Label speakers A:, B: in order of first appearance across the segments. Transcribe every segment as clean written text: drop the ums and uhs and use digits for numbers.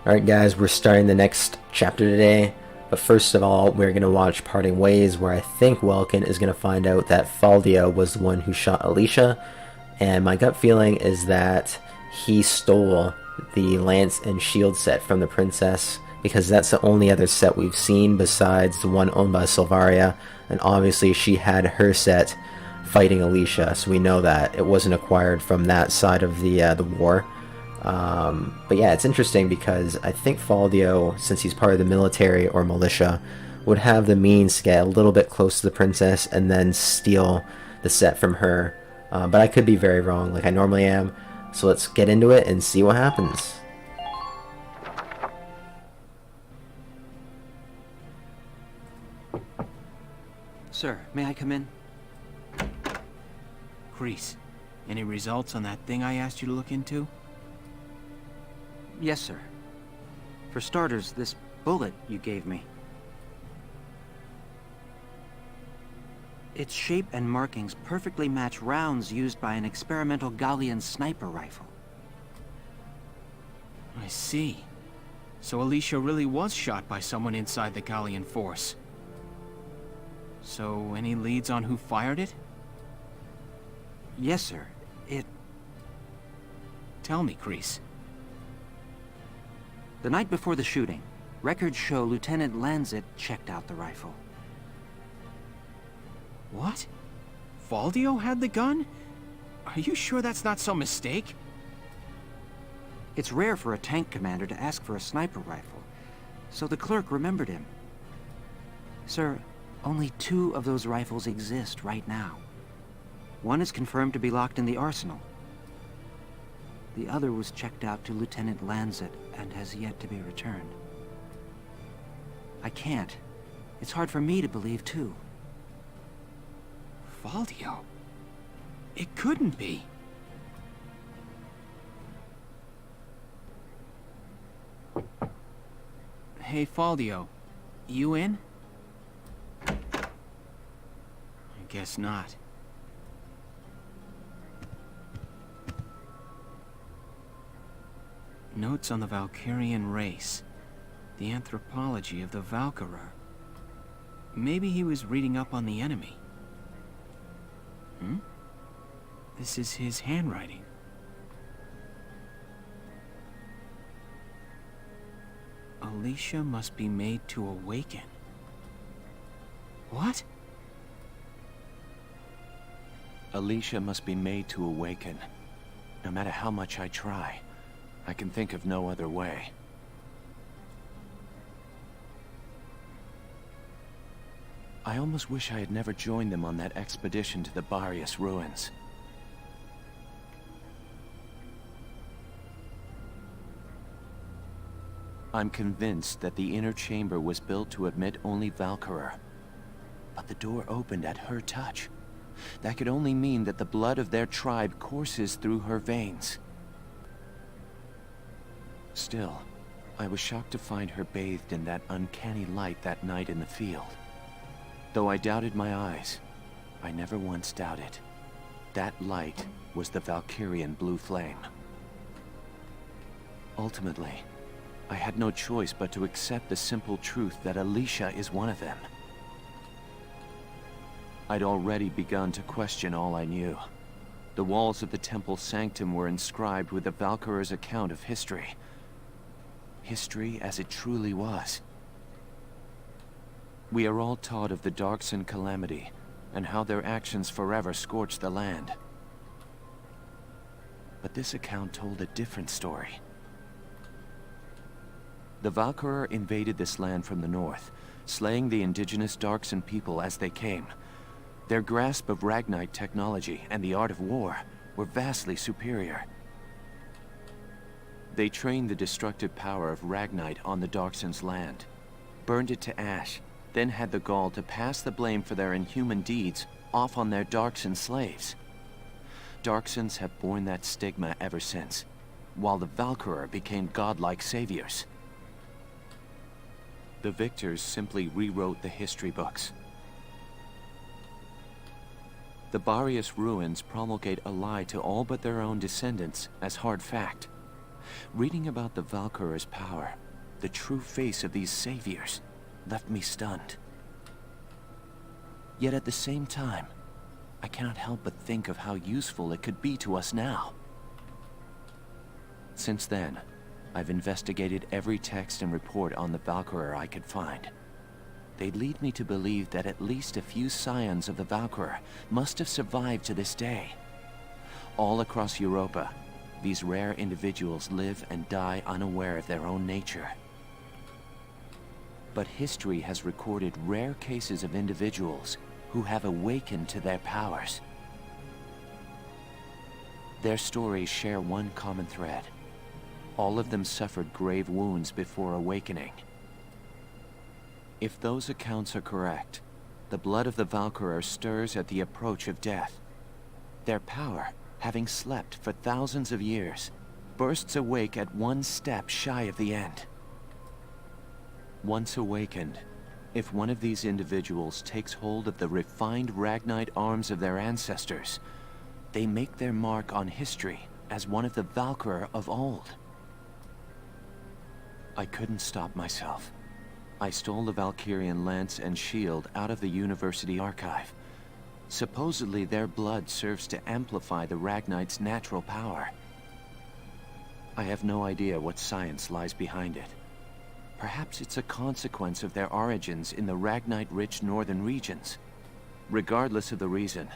A: Alright guys, we're starting the next chapter today, but first of all, we're going to watch Parting Ways, where I think Welkin is going to find out that Faldia was the one who shot Alicia, and my gut feeling is that he stole the lance and shield set from the princess, because that's the only other set we've seen besides the one owned by Silvaria, and obviously she had her set fighting Alicia, so we know that it wasn't acquired from that side of the war. But yeah, it's interesting because I think Faldio, since he's part of the military or militia, would have the means to get a little bit close to the princess and then steal the set from her. But I could be very wrong, like I normally am. So let's get into it and see what happens.
B: Sir, may I come in?
C: Kreese, any results on that thing I asked you to look into?
B: Yes, sir. For starters, this bullet you gave me. Its shape and markings perfectly match rounds used by an experimental Gallian sniper rifle.
C: I see. So Alicia really was shot by someone inside the Gallian force. So, any leads on who fired it?
B: Yes, sir.
C: Tell me, Kreese.
B: The night before the shooting, records show Lieutenant Lanzet checked out the rifle.
C: What? Faldio had the gun? Are you sure that's not some mistake?
B: It's rare for a tank commander to ask for a sniper rifle, so the clerk remembered him. Sir, only 2 of those rifles exist right now. One is confirmed to be locked in the arsenal. The other was checked out to Lieutenant Lanzet and has yet to be returned. I can't. It's hard for me to believe, too.
C: Faldio? It couldn't be. Hey, Faldio. You in? I guess not. Notes on the Valkyrian race. The anthropology of the Valkyra. Maybe he was reading up on the enemy. This is his handwriting. Alicia must be made to awaken. What?
D: Alicia must be made to awaken. No matter how much I try, I can think of no other way. I almost wish I had never joined them on that expedition to the Barius ruins. I'm convinced that the inner chamber was built to admit only Valkyra. But the door opened at her touch. That could only mean that the blood of their tribe courses through her veins. Still, I was shocked to find her bathed in that uncanny light that night in the field. Though I doubted my eyes, I never once doubted. That light was the Valkyrian blue flame. Ultimately, I had no choice but to accept the simple truth that Alicia is one of them. I'd already begun to question all I knew. The walls of the temple sanctum were inscribed with the Valkyra's account of history. History as it truly was. We are all taught of the Darkson calamity, and how their actions forever scorched the land. But this account told a different story. The Valkyra invaded this land from the north, slaying the indigenous Darkson people as they came. Their grasp of Ragnite technology and the art of war were vastly superior. They trained the destructive power of Ragnite on the Darkson's land, burned it to ash, then had the gall to pass the blame for their inhuman deeds off on their Darkson slaves. Darksons have borne that stigma ever since, while the Valkyra became godlike saviors. The victors simply rewrote the history books. The Barius ruins promulgate a lie to all but their own descendants as hard fact. Reading about the Valkyrier's power, the true face of these saviors, left me stunned. Yet at the same time, I cannot help but think of how useful it could be to us now. Since then, I've investigated every text and report on the Valkyrie I could find. They lead me to believe that at least a few scions of the Valkyrie must have survived to this day. All across Europa, these rare individuals live and die unaware of their own nature. But history has recorded rare cases of individuals who have awakened to their powers. Their stories share one common thread. All of them suffered grave wounds before awakening. If those accounts are correct, the blood of the Valkyrie stirs at the approach of death. Their power, having slept for thousands of years, bursts awake at one step shy of the end. Once awakened, if one of these individuals takes hold of the refined Ragnite arms of their ancestors, they make their mark on history as one of the Valkyrie of old. I couldn't stop myself. I stole the Valkyrian lance and shield out of the university archive. Supposedly their blood serves to amplify the Ragnite's natural power. I have no idea what science lies behind it. Perhaps it's a consequence of their origins in the Ragnite-rich northern regions. Regardless of the reason,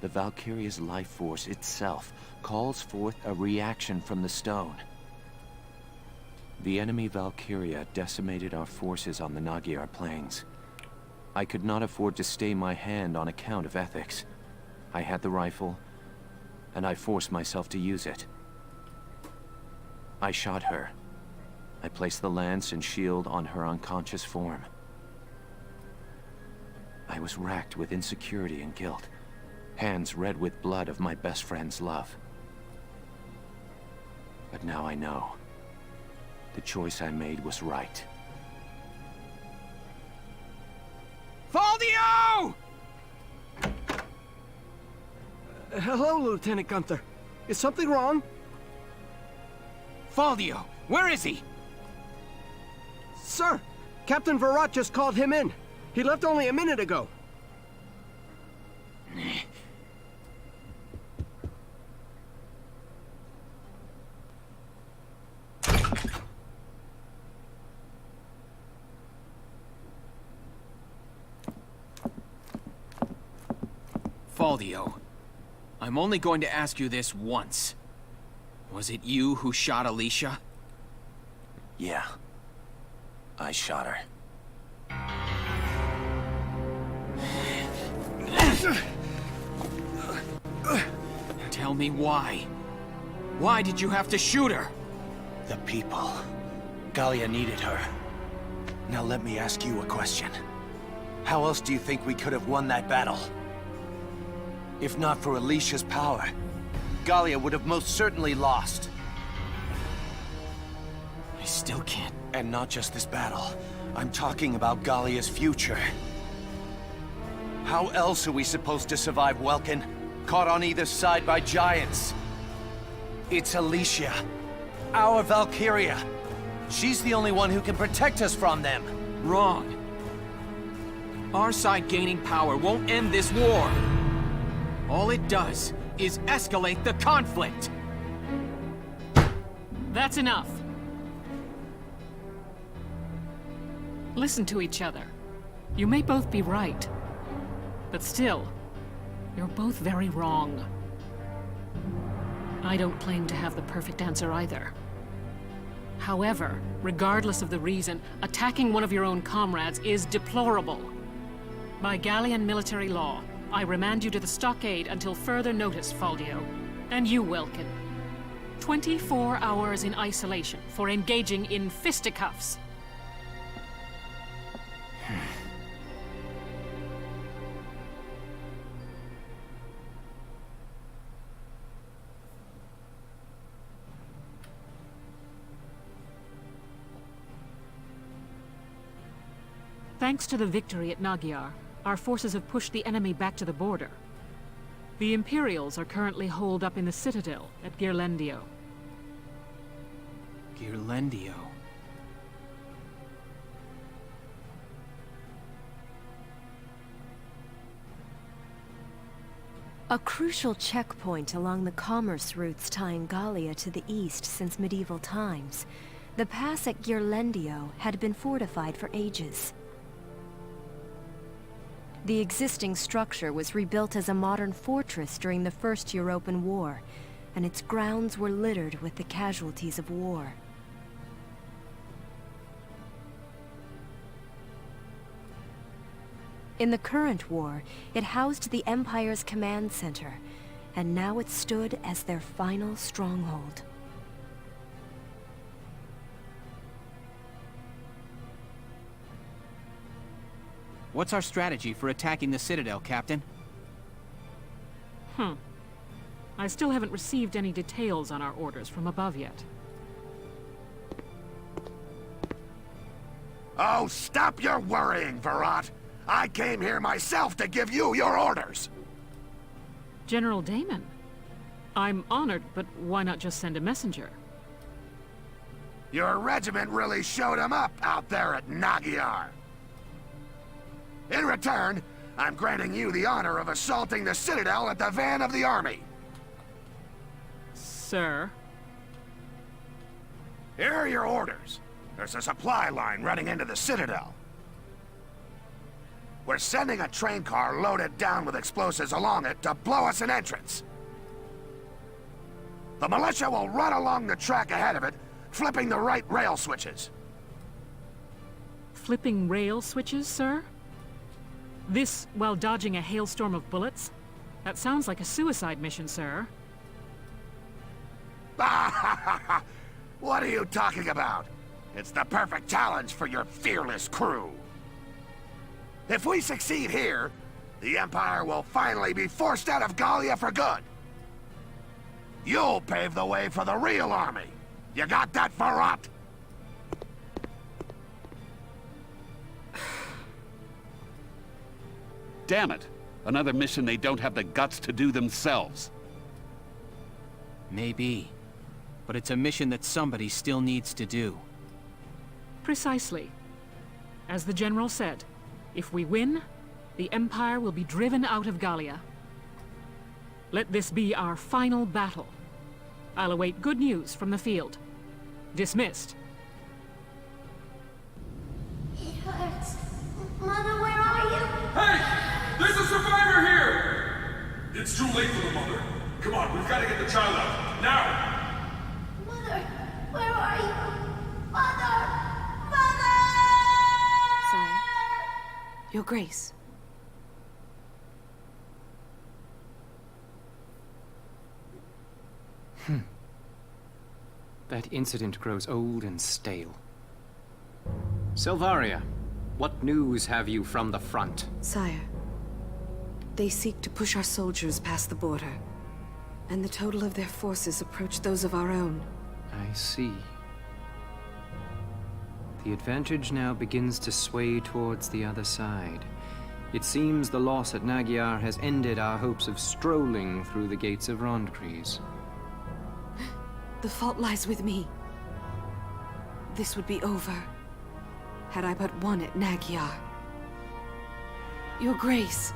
D: the Valkyria's life force itself calls forth a reaction from the stone. The enemy Valkyria decimated our forces on the Magyar plains. I could not afford to stay my hand on account of ethics. I had the rifle, and I forced myself to use it. I shot her. I placed the lance and shield on her unconscious form. I was racked with insecurity and guilt, hands red with blood of my best friend's love. But now I know. The choice I made was right.
C: Faldio!
E: Hello, Lieutenant Gunther. Is something wrong?
C: Faldio, where is he?
E: Sir, Captain Virat just called him in. He left only a minute ago.
C: Faldio, I'm only going to ask you this once. Was it you who shot Alicia?
D: Yeah. I shot her.
C: Tell me why. Why did you have to shoot her?
D: The people. Gallia needed her. Now let me ask you a question. How else do you think we could have won that battle? If not for Alicia's power, Gallia would have most certainly lost.
C: I still can't.
D: And not just this battle. I'm talking about Gallia's future. How else are we supposed to survive Welkin? Caught on either side by giants. It's Alicia. Our Valkyria. She's the only one who can protect us from them.
C: Wrong. Our side gaining power won't end this war. All it does is escalate the conflict.
F: That's enough. Listen to each other. You may both be right, but still, you're both very wrong. I don't claim to have the perfect answer either. However, regardless of the reason, attacking one of your own comrades is deplorable. By Gallian military law, I remand you to the stockade until further notice, Faldio. And you, Welkin. 24 hours in isolation for engaging in fisticuffs. Thanks to the victory at Magyar, our forces have pushed the enemy back to the border. The Imperials are currently holed up in the Citadel at Ghirlandaio.
C: Ghirlandaio.
G: A crucial checkpoint along the commerce routes tying Gallia to the east since medieval times, the pass at Ghirlandaio had been fortified for ages. The existing structure was rebuilt as a modern fortress during the First European War, and its grounds were littered with the casualties of war. In the current war, it housed the Empire's command center, and now it stood as their final stronghold.
C: What's our strategy for attacking the Citadel, Captain?
F: I still haven't received any details on our orders from above yet.
H: Oh, stop your worrying, Virat! I came here myself to give you your orders!
F: General Damon, I'm honored, but why not just send a messenger?
H: Your regiment really showed him up out there at Magyar. In return, I'm granting you the honor of assaulting the Citadel at the van of the army.
F: Sir?
H: Here are your orders. There's a supply line running into the Citadel. We're sending a train car loaded down with explosives along it to blow us an entrance. The militia will run along the track ahead of it, flipping the right rail switches.
F: Flipping rail switches, sir? This while dodging a hailstorm of bullets? That sounds like a suicide mission, sir.
H: What are you talking about? It's the perfect challenge for your fearless crew. If we succeed here, the Empire will finally be forced out of Gallia for good. You'll pave the way for the real army. You got that, Virat?
I: Damn it! Another mission they don't have the guts to do themselves.
C: Maybe. But it's a mission that somebody still needs to do.
F: Precisely. As the General said, if we win, the Empire will be driven out of Gallia. Let this be our final battle. I'll await good news from the field. Dismissed.
J: It hurts. Mother, where are you?
K: Hey! There's a survivor here! It's too late for the mother. Come on, we've got to get the child out. Now!
J: Mother, where are you? Mother! Mother!
L: Sire, Your Grace.
M: That incident grows old and stale. Silvaria, what news have you from the front?
L: Sire, they seek to push our soldiers past the border, and the total of their forces approach those of our own.
M: I see. The advantage now begins to sway towards the other side. It seems the loss at Magyar has ended our hopes of strolling through the gates of Rondkreis.
L: The fault lies with me. This would be over had I but won at Magyar. Your Grace,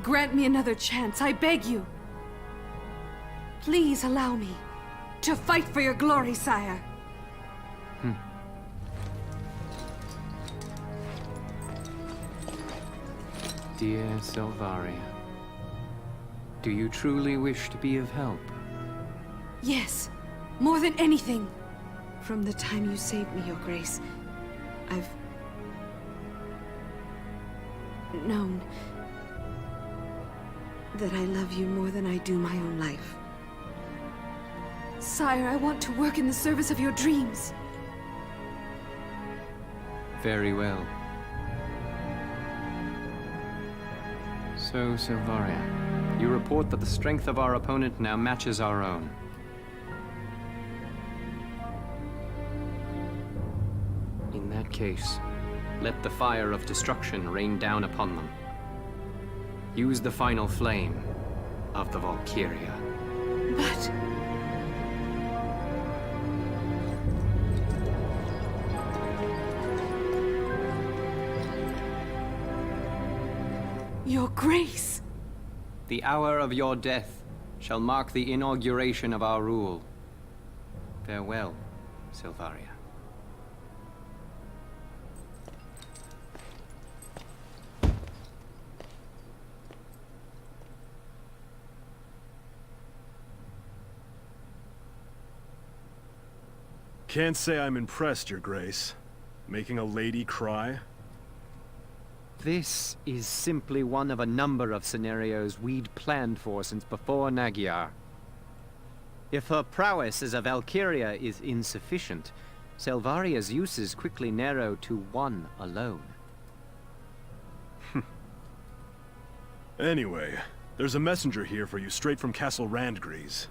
L: grant me another chance, I beg you. Please allow me to fight for your glory, sire.
M: Dear Silvaria, do you truly wish to be of help?
L: Yes, more than anything. From the time you saved me, Your Grace, I've known that I love you more than I do my own life. Sire, I want to work in the service of your dreams.
M: Very well. So, Silvaria, you report that the strength of our opponent now matches our own. In that case, let the fire of destruction rain down upon them. Use the final flame of the Valkyria.
L: But... Your Grace!
M: The hour of your death shall mark the inauguration of our rule. Farewell, Silvaria.
N: Can't say I'm impressed, Your Grace. Making a lady cry?
M: This is simply one of a number of scenarios we'd planned for since before Nagyar. If her prowess as a Valkyria is insufficient, Silvaria's uses quickly narrow to one alone.
N: Anyway, there's a messenger here for you straight from Castle Randgrease.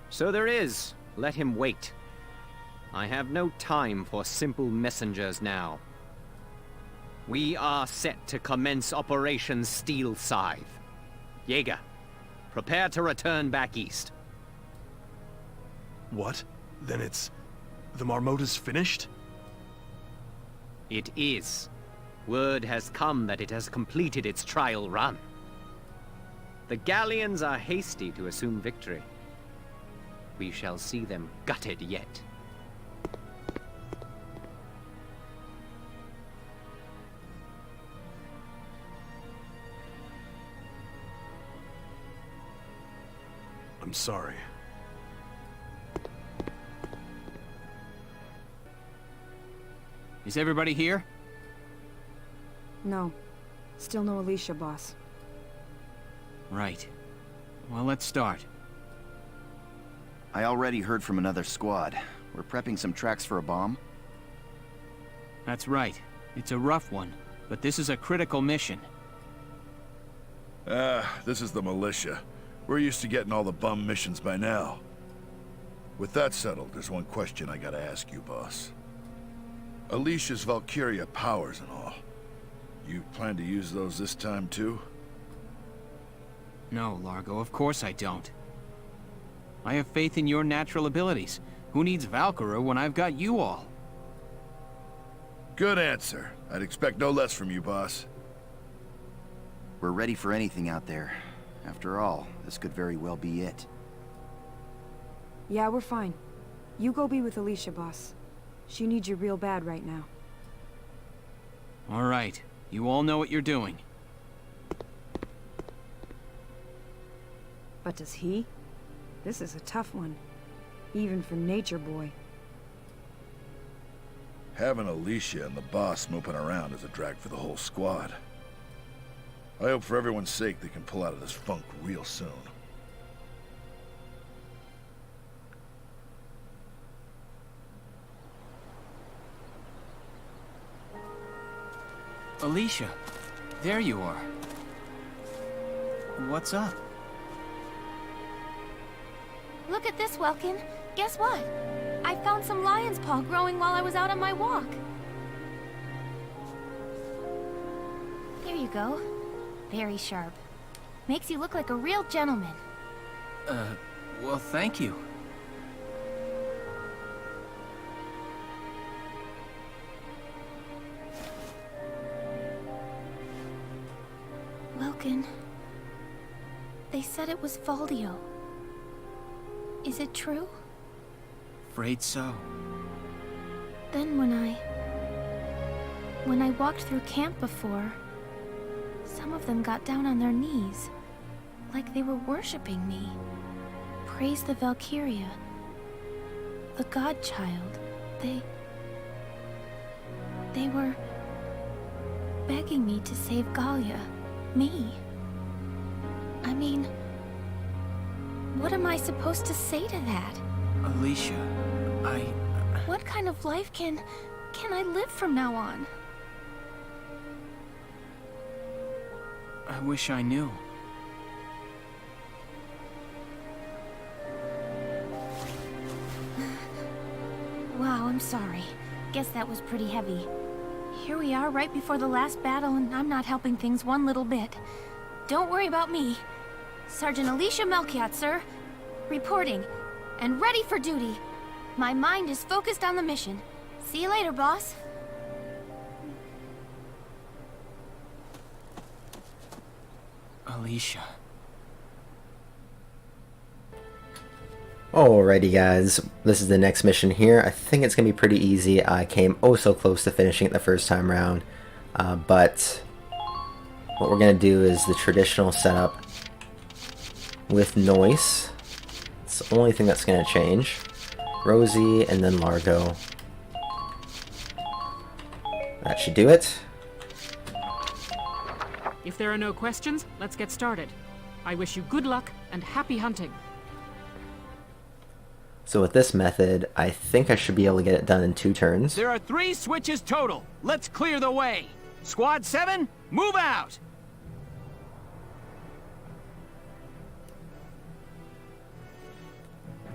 M: So there is. Let him wait. I have no time for simple messengers now. We are set to commence Operation Steel Scythe. Jaeger, prepare to return back east.
N: What? Then the Marmota's finished?
M: It is. Word has come that it has completed its trial run. The Gallians are hasty to assume victory. We shall see them gutted yet.
N: I'm sorry.
C: Is everybody here?
O: No. Still no Alicia, boss.
C: Right. Well, let's start.
P: I already heard from another squad. We're prepping some tracks for a bomb.
C: That's right. It's a rough one, but this is a critical mission.
Q: This is the militia. We're used to getting all the bum missions by now. With that settled, there's one question I gotta ask you, boss. Alicia's Valkyria powers and all. You plan to use those this time, too?
C: No, Largo, of course I don't. I have faith in your natural abilities. Who needs Valkyria when I've got you all?
Q: Good answer. I'd expect no less from you, boss.
P: We're ready for anything out there. After all, this could very well be it.
O: Yeah, we're fine. You go be with Alicia, boss. She needs you real bad right now.
C: All right. You all know what you're doing.
O: But does he? This is a tough one. Even for Nature Boy.
Q: Having Alicia and the boss moping around is a drag for the whole squad. I hope for everyone's sake they can pull out of this funk real soon.
C: Alicia, there you are. What's up?
J: Look at this, Welkin. Guess what? I found some lion's paw growing while I was out on my walk. Here you go. Very sharp. Makes you look like a real gentleman.
C: Well, thank you.
J: Welkin. They said it was Faldio. Is it true?
C: Afraid so.
J: Then when I walked through camp before, some of them got down on their knees, like they were worshipping me. Praise the Valkyria, the Godchild. They were begging me to save Gallia, me. I mean, what am I supposed to say to that?
C: Alicia,
J: What kind of life can I live from now on?
C: I wish I knew.
J: Wow, I'm sorry. Guess that was pretty heavy. Here we are right before the last battle, and I'm not helping things one little bit. Don't worry about me. Sergeant Alicia Melchiot, sir. Reporting. And ready for duty. My mind is focused on the mission. See you later, boss.
C: Alicia.
A: Alrighty guys, this is the next mission here. I think it's going to be pretty easy. I came oh so close to finishing it the first time around. But what we're going to do is the traditional setup with Noise. It's the only thing that's going to change. Rosie and then Largo. That should do it.
F: If there are no questions, let's get started. I wish you good luck and happy hunting.
A: So with this method, I think I should be able to get it done in 2 turns.
C: There are 3 switches total. Let's clear the way. Squad 7, move out!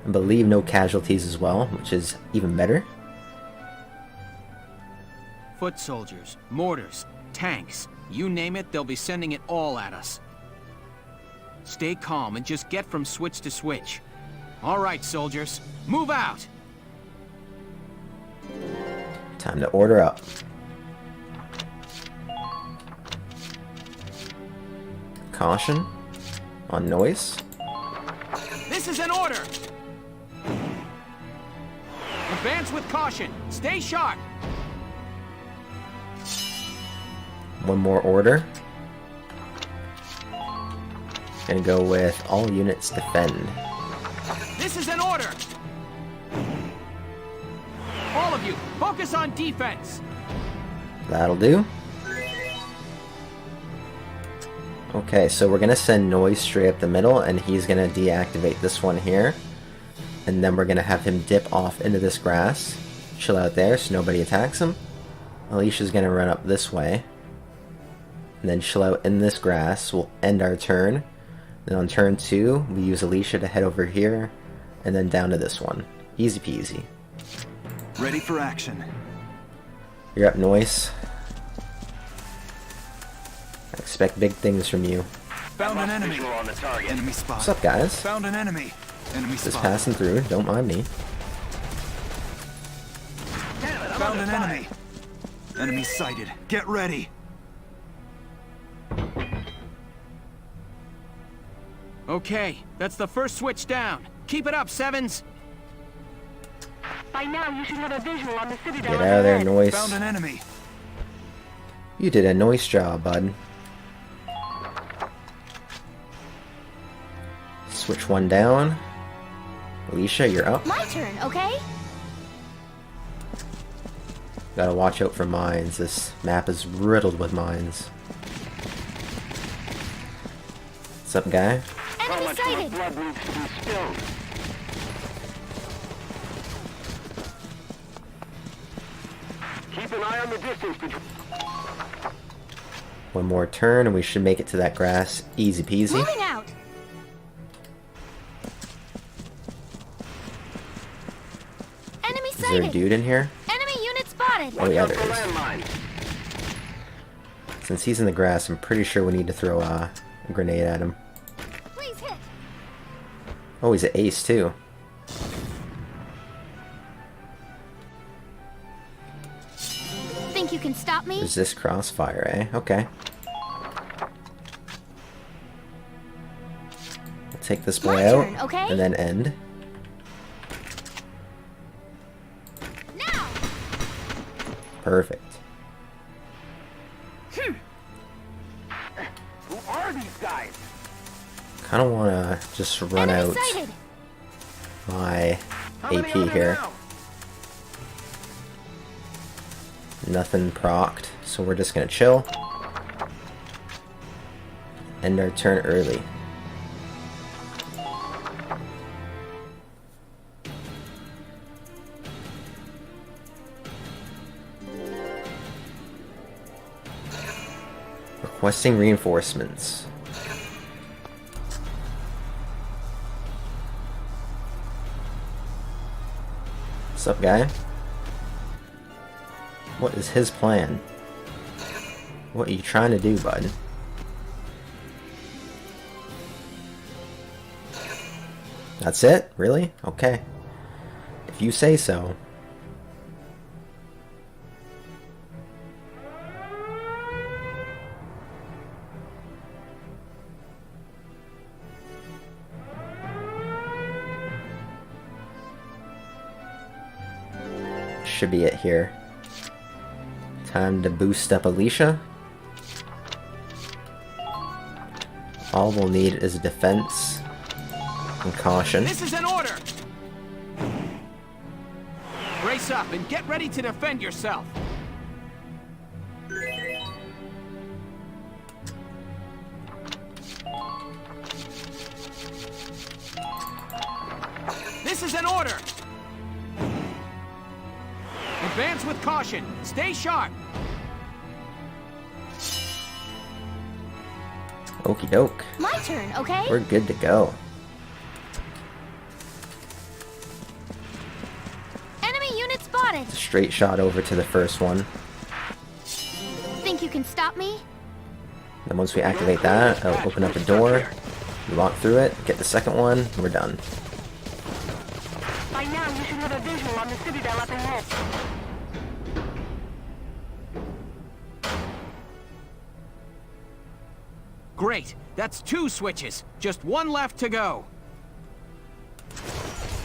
A: I believe no casualties as well, which is even better.
C: Foot soldiers, mortars, tanks, you name it, they'll be sending it all at us. Stay calm and just get from switch to switch. All right, soldiers, move out!
A: Time to order up. Caution on Noise.
C: This is an order! Advance with caution. Stay sharp!
A: One more order. Gonna go with all units defend.
C: This is an order! All of you, focus on defense!
A: That'll do. Okay, so we're gonna send Noise straight up the middle, and he's gonna deactivate this one here. And then we're gonna have him dip off into this grass. Chill out there so nobody attacks him. Alicia's gonna run up this way. And then chill out in this grass. We'll end our turn. Then on turn 2, we use Alicia to head over here. And then down to this one. Easy peasy.
R: Ready for action.
A: You're up, Noise. I expect big things from you.
R: Found an enemy. On the target. Enemy spot.
A: What's up, guys?
R: Found an enemy. Enemy
A: Just
R: spot.
A: passing through. Don't mind me.
R: Found an enemy. Enemy sighted. Get ready.
C: Okay, that's the first switch down. Keep it up, Sevens!
S: By now, you should have a visual on the Citadel.
A: Get out of there, Noise.
R: Found an enemy.
A: You did a nice job, bud. Switch one down. Alicia, you're up.
J: My turn, okay?
A: Gotta watch out for mines. This map is riddled with mines. What's up, guy?
J: Enemy sighted!
S: Blood needs to be spilled. Keep an eye on the distance between.
A: One more turn and we should make it to that grass. Easy peasy.
J: Moving out! Enemy
A: Is there a
J: sighted!
A: dude in here?
J: Enemy unit spotted!
A: Oh yeah, there is. Since he's in the grass, I'm pretty sure we need to throw a grenade at him.
J: Please hit!
A: Oh, he's an ace too.
J: Think you can stop me?
A: Resist crossfire, eh? Okay. I'll take this boy
J: My
A: out
J: turn, okay?
A: and then end.
J: Now!
A: Perfect.
S: Who are these guys?
A: Kind of want to just run
J: Enemy
A: out
J: sighted!
A: my
S: How many
A: AP
S: are there
A: here.
S: now?
A: Nothing procced, so we're just gonna chill. End our turn early. Requesting reinforcements. What's up, guy? What is his plan? What are you trying to do, bud? That's it? Really? Okay. If you say so. should be it here. Time to boost up Alicia. All we'll need is defense and caution.
C: This is an order! Brace up and get ready to defend yourself. This is an order! Advance with caution. Stay sharp.
A: Okie doke.
J: My turn, okay?
A: We're good to go.
J: Enemy unit spotted.
A: Straight shot over to the first one.
J: Think you can stop me?
A: Then once we activate that, I'll open up a door. We walk through it, get the second one, we're done.
S: By now, you should have a visual on the Citadel up ahead.
C: Great. That's 2 switches. Just 1 left to go.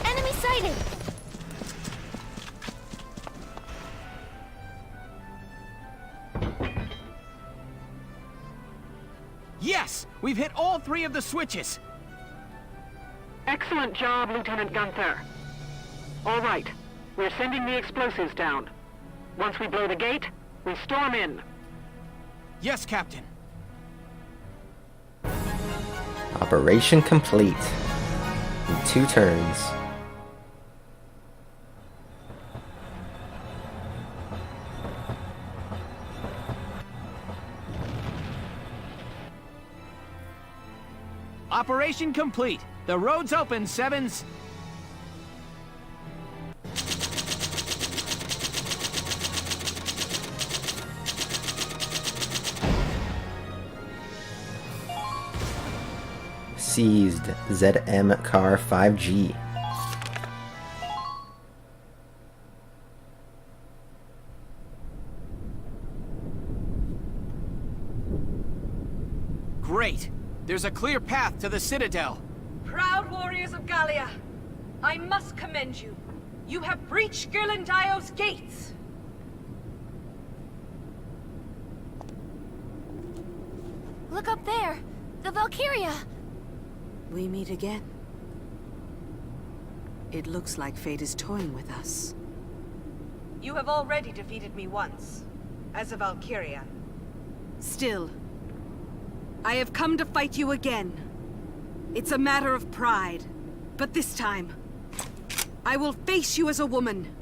J: Enemy sighted.
C: Yes! We've hit all 3 of the switches.
S: Excellent job, Lieutenant Gunther. All right. We're sending the explosives down. Once we blow the gate, we storm in.
C: Yes, Captain.
A: Operation complete. In 2 turns.
C: Operation complete. The road's open, Sevens.
A: Seized ZM Car 5G.
C: Great. There's a clear path to the Citadel.
T: Proud warriors of Gallia, I must commend you. You have breached Ghirlandaio's gates.
J: Look up there. The Valkyria.
L: We meet again. It looks like fate is toying with us.
T: You have already defeated me once, as a Valkyria.
L: Still, I have come to fight you again. It's a matter of pride, but this time, I will face you as a woman.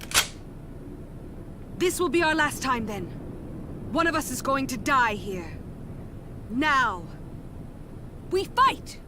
L: This will be our last time then. One of us is going to die here. Now, we fight!